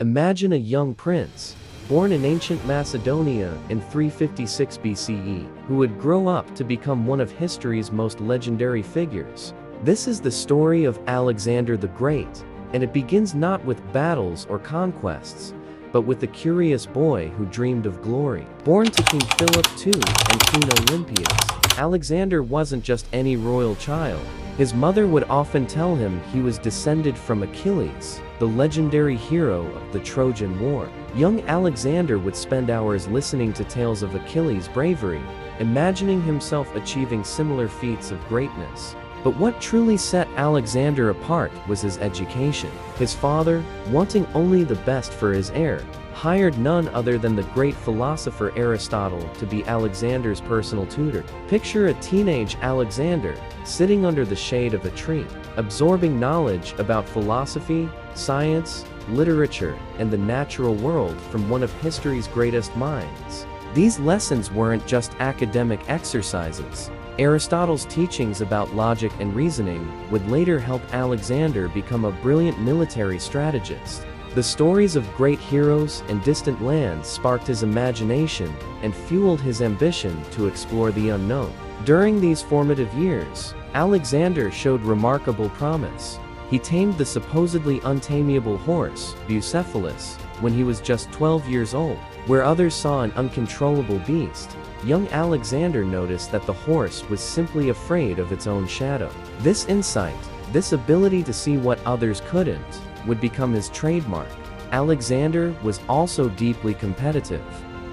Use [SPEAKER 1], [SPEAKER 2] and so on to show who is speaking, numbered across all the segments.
[SPEAKER 1] Imagine a young prince, born in ancient Macedonia in 356 BCE, who would grow up to become one of history's most legendary figures. This is the story of Alexander the Great, and it begins not with battles or conquests, but with a curious boy who dreamed of glory. Born to King Philip II and Queen Olympias, Alexander wasn't just any royal child. His mother would often tell him he was descended from Achilles, the legendary hero of the Trojan War. Young Alexander would spend hours listening to tales of Achilles' bravery, imagining himself achieving similar feats of greatness. But what truly set Alexander apart was his education. His father, wanting only the best for his heir, hired none other than the great philosopher Aristotle to be Alexander's personal tutor. Picture a teenage Alexander, sitting under the shade of a tree, absorbing knowledge about philosophy, science, literature, and the natural world from one of history's greatest minds. These lessons weren't just academic exercises. Aristotle's teachings about logic and reasoning would later help Alexander become a brilliant military strategist. The stories of great heroes and distant lands sparked his imagination and fueled his ambition to explore the unknown. During these formative years, Alexander showed remarkable promise. He tamed the supposedly untamable horse, Bucephalus, when he was just 12 years old. Where others saw an uncontrollable beast, young Alexander noticed that the horse was simply afraid of its own shadow. This insight, this ability to see what others couldn't, would become his trademark. Alexander was also deeply competitive.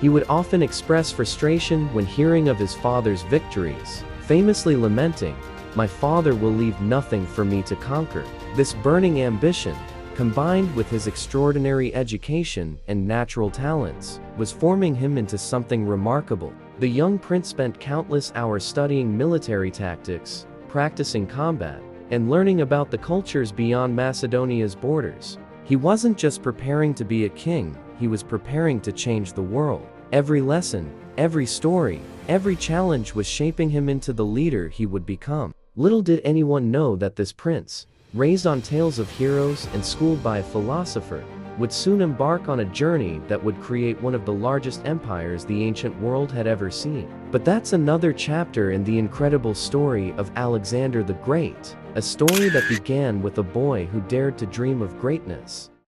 [SPEAKER 1] He would often express frustration when hearing of his father's victories, famously lamenting, "My father will leave nothing for me to conquer." This burning ambition, combined with his extraordinary education and natural talents, was forming him into something remarkable. The young prince spent countless hours studying military tactics, practicing combat, and learning about the cultures beyond Macedonia's borders. He wasn't just preparing to be a king, he was preparing to change the world. Every lesson, every story, every challenge was shaping him into the leader he would become. Little did anyone know that this prince, raised on tales of heroes and schooled by a philosopher, would soon embark on a journey that would create one of the largest empires the ancient world had ever seen. But that's another chapter in the incredible story of Alexander the Great, a story that began with a boy who dared to dream of greatness.